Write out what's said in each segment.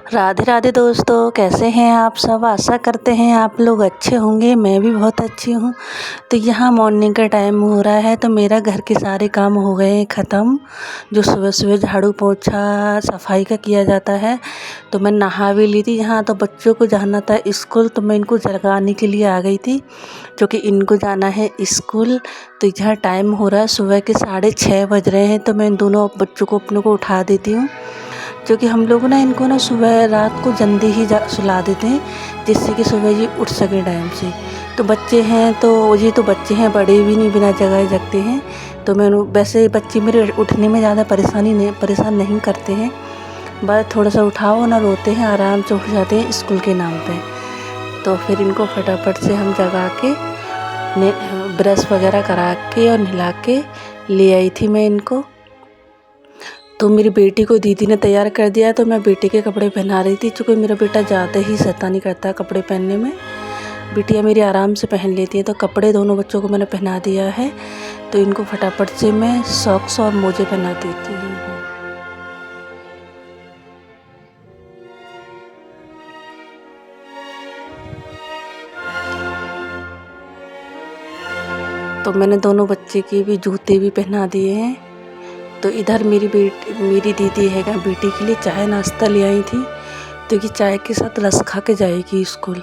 राधे राधे दोस्तों, कैसे हैं आप सब। आशा करते हैं आप लोग अच्छे होंगे। मैं भी बहुत अच्छी हूँ। तो यहाँ मॉर्निंग का टाइम हो रहा है, तो मेरा घर के सारे काम हो गए हैं ख़त्म। जो सुबह सुबह झाड़ू पोछा सफाई का किया जाता है। तो मैं नहा भी ली थी। यहाँ तो बच्चों को जाना था स्कूल, तो मैं इनको जगाने के लिए आ गई थी, क्योंकि इनको जाना है स्कूल। तो यहाँ टाइम हो रहा है सुबह के 6:30 बज रहे हैं। तो मैं दोनों बच्चों को अपनों को उठा देती हूँ, क्योंकि हम लोग ना इनको ना सुबह रात को जल्दी ही सुला देते हैं, जिससे कि सुबह ये उठ सके टाइम से। तो बच्चे हैं तो ये तो बच्चे हैं, बड़े भी नहीं बिना जगह जगते हैं। तो मैं वैसे बच्चे मेरे उठने में ज़्यादा परेशान नहीं करते हैं। बस थोड़ा सा उठाओ ना, रोते हैं, आराम से उठ जाते हैं स्कूल के नाम पे। तो फिर इनको फटाफट से हम जगा के ब्रश वगैरह करा के और नहला के ले आई थी मैं इनको। तो मेरी बेटी को दीदी ने तैयार कर दिया, तो मैं बेटी के कपड़े पहना रही थी। चूँकि मेरा बेटा ज़्यादा ही शैतानी करता है कपड़े पहनने में। बिटिया मेरी आराम से पहन लेती है। तो कपड़े दोनों बच्चों को मैंने पहना दिया है। तो इनको फटाफट से मैं सॉक्स और मोजे पहना देती हूँ। तो मैंने दोनों बच्चे के भी जूते भी पहना दिए हैं। तो इधर मेरी दीदी है बेटी के लिए चाय नाश्ता ले आई थी, तो ये चाय के साथ रस खा के जाएगी स्कूल।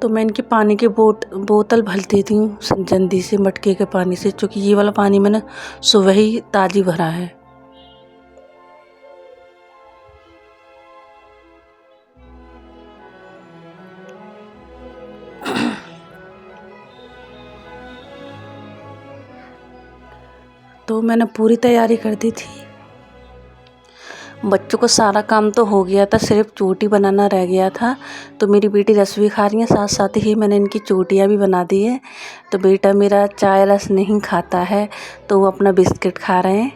तो मैं इनकी पानी की बोतल भर देती हूँ जल्दी से मटके के पानी से, क्योंकि ये वाला पानी मैंने सुबह ही ताज़ी भरा है। तो मैंने पूरी तैयारी कर दी थी। बच्चों को सारा काम तो हो गया था, सिर्फ चोटी बनाना रह गया था। तो मेरी बेटी रस भी खा रही है, साथ साथ ही मैंने इनकी चोटियाँ भी बना दी है। तो बेटा मेरा चाय रस नहीं खाता है, तो वो अपना बिस्किट खा रहे हैं।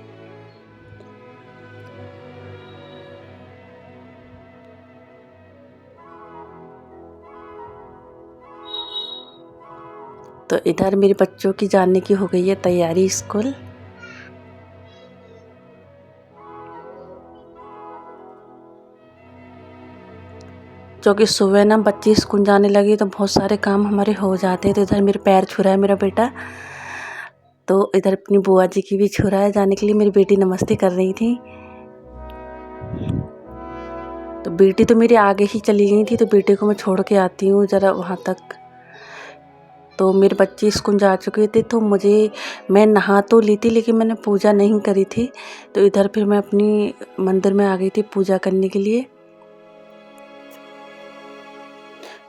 तो इधर मेरे बच्चों की जाने की हो गई है तैयारी स्कूल। क्योंकि सुबह ना बच्चे स्कूल जाने लगे तो बहुत सारे काम हमारे हो जाते हैं। तो इधर मेरे पैर छू रहा है मेरा बेटा, तो इधर अपनी बुआ जी की भी छू रहा है जाने के लिए। मेरी बेटी नमस्ते कर रही थी। तो बेटी तो मेरी आगे ही चली गई थी, तो बेटे को मैं छोड़ के आती हूँ ज़रा वहाँ तक। तो मेरे बच्चे स्कूल जा चुके थे, तो मैं नहा तो ली थी, लेकिन मैंने पूजा नहीं करी थी। तो इधर फिर मैं अपनी मंदिर में आ गई थी पूजा करने के लिए।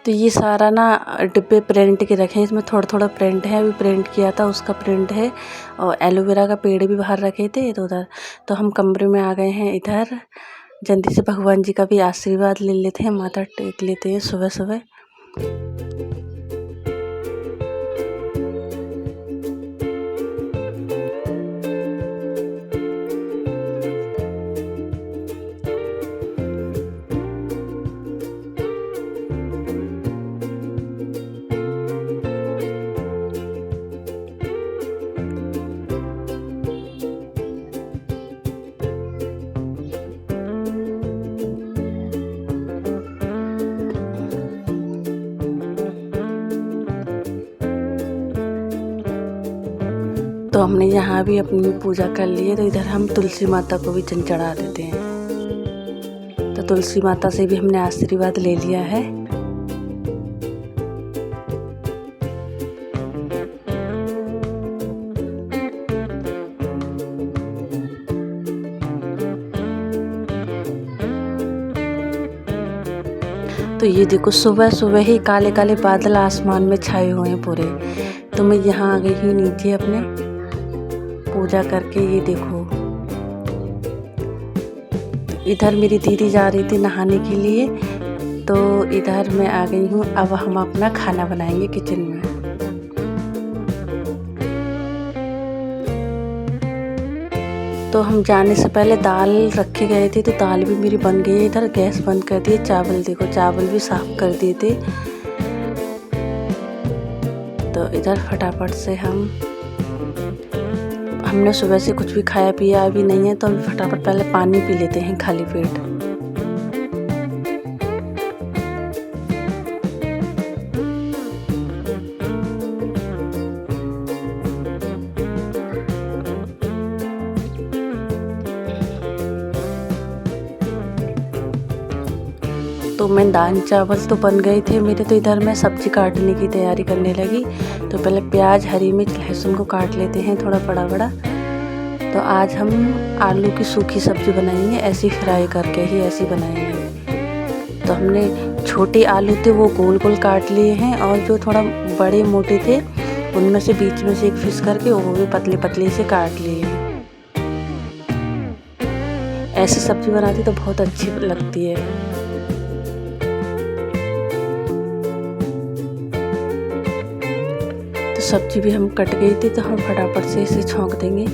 तो ये सारा ना डिब्बे प्रिंट के रखे हैं, इसमें थोड़ा थोड़ा प्रिंट है, अभी प्रिंट किया था उसका प्रिंट है। और एलोवेरा का पेड़ भी बाहर रखे थे। तो उधर तो हम कमरे में आ गए हैं। इधर जल्दी से भगवान जी का भी आशीर्वाद ले लेते हैं, माथा टेक लेते हैं सुबह सुबह। तो हमने यहाँ भी अपनी पूजा कर ली है। तो इधर हम तुलसी माता को भी जल चढ़ा देते हैं। तो तुलसी माता से भी हमने आशीर्वाद ले लिया है। तो ये देखो सुबह सुबह ही काले काले बादल आसमान में छाए हुए हैं पूरे। तो मैं यहाँ आ गई हूँ नीचे अपने पूजा करके। ये देखो इधर मेरी दीदी जा रही थी नहाने के लिए, तो इधर मैं आ गई हूँ। अब हम अपना खाना बनाएंगे किचन में। तो हम जाने से पहले दाल रखे गए थे, तो दाल भी मेरी बन गई है। इधर गैस बंद कर दिए। चावल देखो, चावल भी साफ कर दिए थे। तो इधर फटाफट से हम हमने सुबह से कुछ भी खाया पिया अभी नहीं है, तो अभी फटाफट पहले पानी पी लेते हैं खाली पेट। तो मैं दाल चावल तो बन गए थे मेरे, तो इधर मैं सब्ज़ी काटने की तैयारी करने लगी। तो पहले प्याज, हरी मिर्च, लहसुन को काट लेते हैं थोड़ा बड़ा बड़ा। तो आज हम आलू की सूखी सब्ज़ी बनाएंगे, ऐसी फ्राई करके ही ऐसी बनाएंगे। तो हमने छोटे आलू थे वो गोल गोल काट लिए हैं, और जो थोड़ा बड़े मोटे थे उनमें से बीच में से एक पीस करके वो भी पतले पतले से काट लिए हैं। ऐसी सब्ज़ी बनाती तो बहुत अच्छी लगती है। सब्जी भी हम कट गई थी, तो हम फटाफट से इसे छौंक देंगे।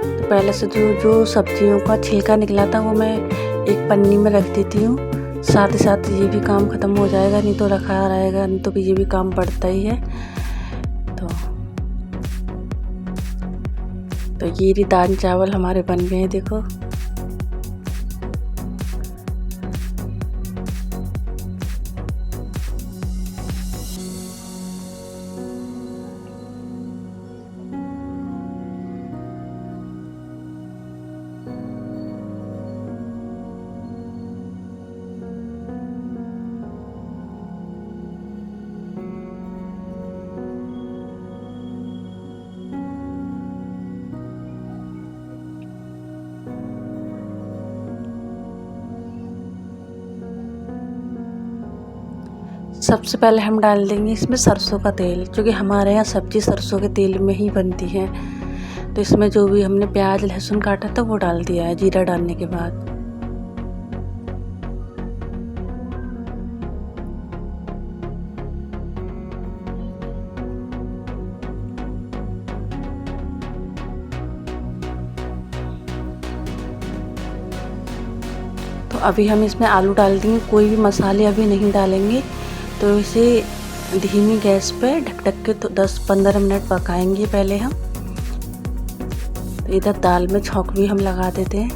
तो पहले से जो सब्जियों का छिलका निकला था वो मैं एक पन्नी में रख देती हूँ। साथ ही साथ ये भी काम ख़त्म हो जाएगा, नहीं तो रखा रहेगा, नहीं तो भी ये भी काम बढ़ता ही है। तो ये दाल चावल हमारे बन गए हैं, देखो। सबसे पहले हम डाल देंगे इसमें सरसों का तेल, क्योंकि हमारे यहाँ सब्ज़ी सरसों के तेल में ही बनती है। तो इसमें जो भी हमने प्याज लहसुन काटा था वो डाल दिया है जीरा डालने के बाद। तो अभी हम इसमें आलू डाल देंगे, कोई भी मसाले अभी नहीं डालेंगे। तो इसे धीमी गैस पे ढक के तो 10-15 मिनट पकाएंगे पहले हम। तो इधर दाल में छौंक भी हम लगा देते हैं।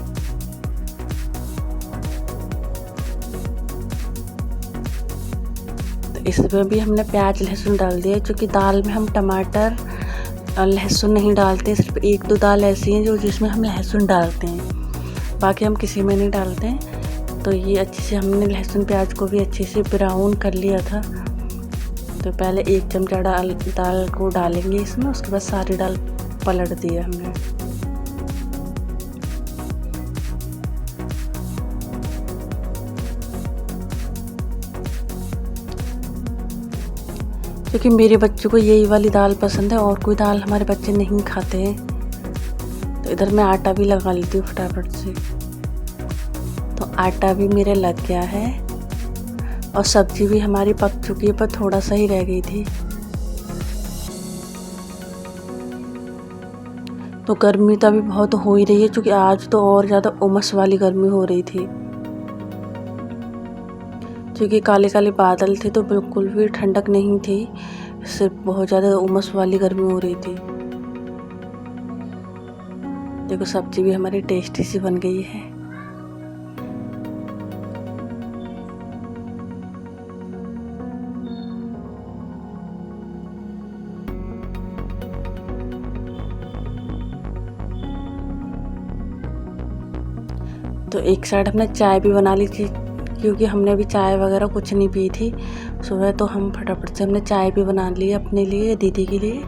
तो इसमें भी हमने प्याज लहसुन डाल दिया, क्योंकि दाल में हम टमाटर और लहसुन नहीं डालते। सिर्फ 1-2 दाल ऐसी हैं जिसमें हम लहसुन डालते हैं, बाकी हम किसी में नहीं डालते हैं। तो ये अच्छे से हमने लहसुन प्याज को भी अच्छे से ब्राउन कर लिया था। तो पहले 1 चमचा दाल को डालेंगे इसमें, उसके बाद सारी दाल पलट दिया हमने। क्योंकि मेरे बच्चों को यही वाली दाल पसंद है, और कोई दाल हमारे बच्चे नहीं खाते हैं। तो इधर मैं आटा भी लगा लेती हूँ फटाफट से। तो आटा भी मेरे लग गया है, और सब्जी भी हमारी पक चुकी है, पर थोड़ा सा ही रह गई थी। तो गर्मी तो अभी बहुत हो ही रही है, क्योंकि आज तो और ज़्यादा उमस वाली गर्मी हो रही थी। क्योंकि काले काले बादल थे, तो बिल्कुल भी ठंडक नहीं थी, सिर्फ बहुत ज़्यादा उमस वाली गर्मी हो रही थी। देखो सब्जी भी हमारी टेस्टी सी बन गई है। तो एक साइड हमने चाय भी बना ली थी, क्योंकि हमने अभी चाय वगैरह कुछ नहीं पी थी सुबह। तो हम फटाफट से हमने चाय भी बना ली अपने लिए, दीदी के लिए।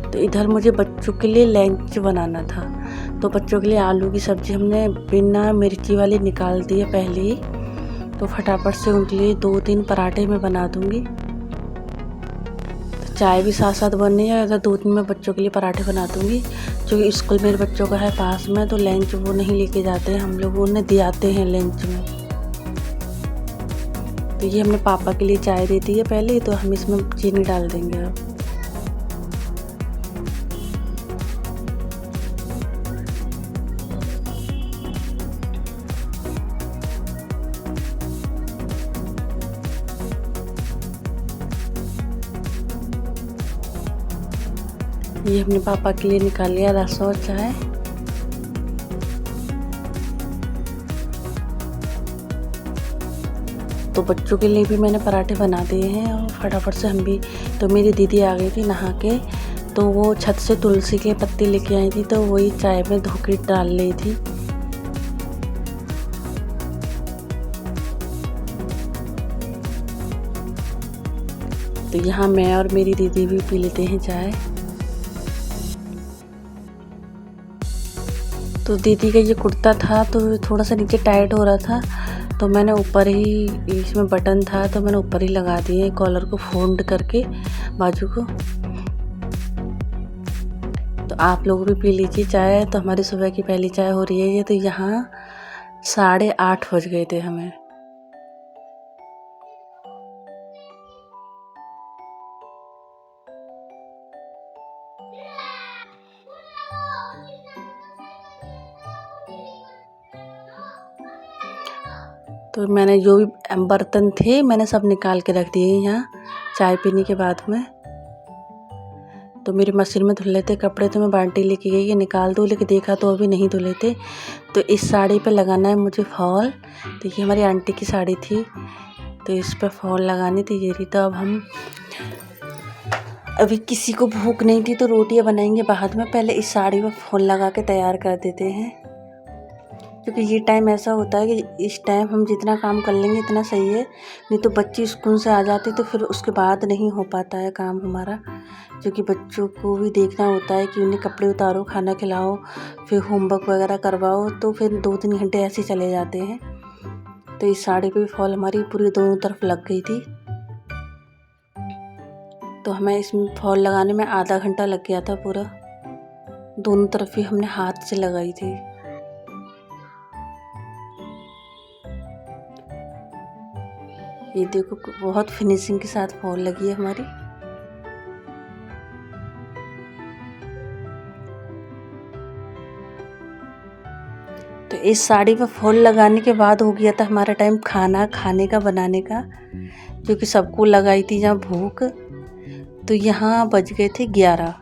तो इधर मुझे बच्चों के लिए लंच बनाना था। तो बच्चों के लिए आलू की सब्ज़ी हमने बिना मिर्ची वाली निकाल दी है पहले ही। तो फटाफट से उनके लिए 2-3 पराठे मैं बना दूँगी। तो चाय भी साथ साथ बननी है, अगर 2-3 मैं बच्चों के लिए पराठे बना दूँगी। क्योंकि स्कूल मेरे बच्चों का है पास में, तो लंच वो नहीं लेके जाते हैं, हम लोग उन्हें दिलाते हैं लंच में। तो ये हमने पापा के लिए चाय दे दी है पहले, तो हम इसमें चीनी डाल देंगे अब। ये हमने पापा के लिए निकाल लिया रस और चाय। तो बच्चों के लिए भी मैंने पराठे बना दिए हैं और फटाफट से हम भी। तो मेरी दीदी आ गई थी नहा के, तो वो छत से तुलसी के पत्ते लेके आई थी, तो वही चाय में धो के डाल रही थी। तो यहाँ मैं और मेरी दीदी भी पी लेते हैं चाय। तो दीदी का ये कुर्ता था तो थोड़ा सा नीचे टाइट हो रहा था, तो मैंने ऊपर ही, इसमें बटन था तो मैंने ऊपर ही लगा दिए कॉलर को फोल्ड करके बाजू को। तो आप लोग भी पी लीजिए चाय। तो हमारी सुबह की पहली चाय हो रही है ये। तो यहाँ 8:30 बज गए थे हमें। तो मैंने जो भी बर्तन थे मैंने सब निकाल के रख दिए यहाँ चाय पीने के बाद में। तो मेरी मशीन में धुल लेते कपड़े, तो मैं बाल्टी लेके गई कि निकाल दूँ, लेके देखा तो अभी नहीं धुले थे। तो इस साड़ी पे लगाना है मुझे फॉल। तो ये हमारी आंटी की साड़ी थी, तो इस पर फॉल लगानी थी ये रही। तो अब हम, अभी किसी को भूख नहीं थी तो रोटियां बनाएंगे बाद में, पहले इस साड़ी में फॉल लगा के तैयार कर देते हैं। क्योंकि ये टाइम ऐसा होता है कि इस टाइम हम जितना काम कर लेंगे इतना सही है, नहीं तो बच्चे स्कूल से आ जाते तो फिर उसके बाद नहीं हो पाता है काम हमारा। क्योंकि बच्चों को भी देखना होता है कि उन्हें कपड़े उतारो, खाना खिलाओ, फिर होमवर्क वगैरह करवाओ, तो फिर 2-3 घंटे ऐसे चले जाते हैं। तो इस साड़ी पे भी फॉल हमारी पूरी दोनों तरफ लग गई थी। तो हमें इसमें फॉल लगाने में आधा घंटा लग गया था पूरा। दोनों तरफ ही हमने हाथ से लगाई थी। ये देखो बहुत फिनिशिंग के साथ फॉल लगी है हमारी। तो इस साड़ी पर फॉल लगाने के बाद हो गया था हमारा टाइम खाना खाने का, बनाने का, क्योंकि सबको लगाई थी जहाँ भूख। तो यहाँ बज गए थे 11।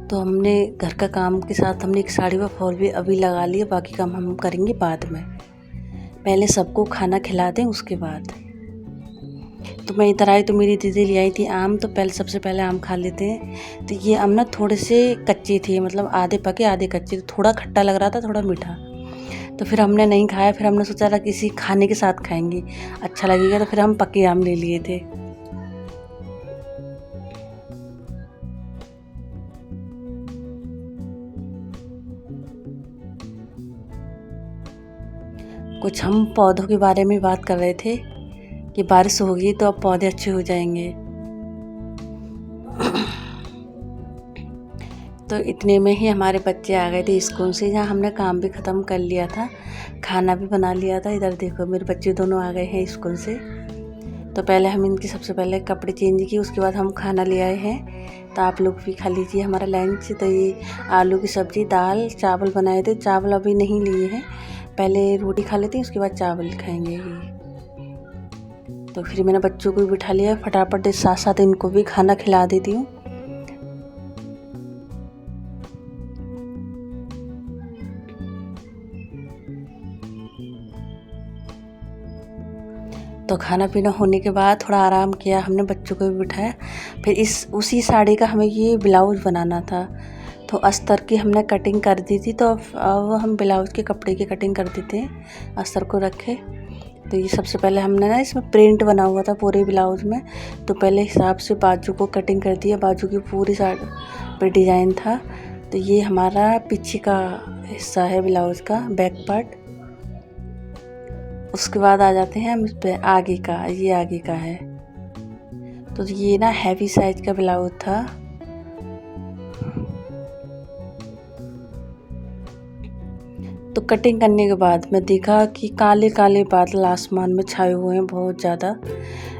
तो हमने घर का काम के साथ हमने एक साड़ी पर फॉल भी अभी लगा लिया, बाकी काम हम करेंगे बाद में। पहले सबको खाना खिला दें उसके बाद। तो मैं इधर आई तो मेरी दीदी ले आई थी आम, तो सबसे पहले आम खा लेते हैं। तो ये आम ना थोड़े से कच्चे थे, मतलब आधे पके आधे कच्चे, थोड़ा खट्टा लग रहा था थोड़ा मीठा। तो फिर हमने नहीं खाया, फिर हमने सोचा था किसी खाने के साथ खाएंगे अच्छा लगेगा, तो फिर हम पके आम ले लिए थे। कुछ हम पौधों के बारे में बात कर रहे थे कि बारिश होगी तो अब पौधे अच्छे हो जाएंगे। तो इतने में ही हमारे बच्चे आ गए थे स्कूल से, जहाँ हमने काम भी ख़त्म कर लिया था, खाना भी बना लिया था। इधर देखो मेरे बच्चे दोनों आ गए हैं स्कूल से। तो पहले हम इनकी सबसे पहले कपड़े चेंज किए, उसके बाद हम खाना ले आए हैं। तो आप लोग भी खा लीजिए हमारा लंच। तो ये आलू की सब्ज़ी, दाल, चावल बनाए थे। चावल अभी नहीं लिए हैं, पहले रोटी खा लेते हैं उसके बाद चावल खाएंगे। तो फिर मैंने बच्चों को भी बिठा लिया, फटाफट साथ साथ इनको भी खाना खिला देती हूँ। तो खाना पीना होने के बाद थोड़ा आराम किया हमने, बच्चों को भी बिठाया। फिर उसी साड़ी का हमें ये ब्लाउज़ बनाना था, तो अस्तर की हमने कटिंग कर दी थी। तो अब हम ब्लाउज़ के कपड़े की कटिंग कर देते हैं, अस्तर को रखे। तो ये सबसे पहले हमने ना इसमें प्रिंट बना हुआ था पूरे ब्लाउज़ में, तो पहले हिसाब से बाजू को कटिंग कर दिया। बाजू की पूरी साइड पे डिज़ाइन था। तो ये हमारा पीछे का हिस्सा है ब्लाउज़ का, बैक पार्ट। उसके बाद आ जाते हैं हम इस पे आगे का, ये आगे का है। तो ये ना हैवी साइज का ब्लाउज था। तो कटिंग करने के बाद मैं देखा कि काले काले बादल आसमान में छाए हुए हैं बहुत ज़्यादा,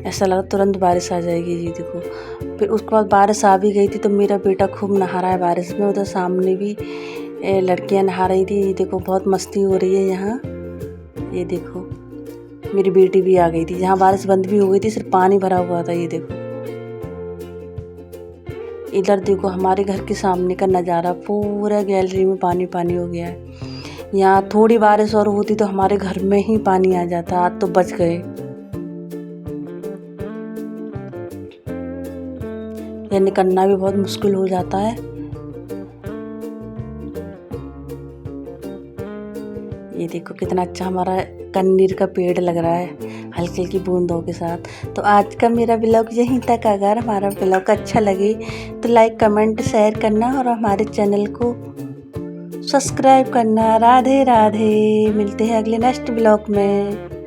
ऐसा लगा तुरंत बारिश आ जाएगी। ये देखो, फिर उसके बाद बारिश आ भी गई थी। तो मेरा बेटा खूब नहा रहा है बारिश में, उधर सामने भी लड़कियां नहा रही थी। ये देखो बहुत मस्ती हो रही है यहाँ, ये देखो। मेरी बेटी भी आ गई थी। जहाँ बारिश बंद भी हो गई थी, सिर्फ पानी भरा हुआ था। ये देखो, इधर देखो हमारे घर के सामने का नज़ारा, पूरा गैलरी में पानी पानी हो गया है। यहाँ थोड़ी बारिश और होती तो हमारे घर में ही पानी आ जाता। आज तो बच गए। यह निकलना भी बहुत मुश्किल हो जाता है। ये देखो कितना अच्छा हमारा कन्नीर का पेड़ लग रहा है हल्की हल्की बूंदों के साथ। तो आज का मेरा ब्लॉग यहीं तक। अगर हमारा ब्लॉग अच्छा लगे तो लाइक कमेंट शेयर करना और हमारे चैनल को सब्सक्राइब करना। राधे राधे। मिलते हैं अगले नेक्स्ट ब्लॉग में।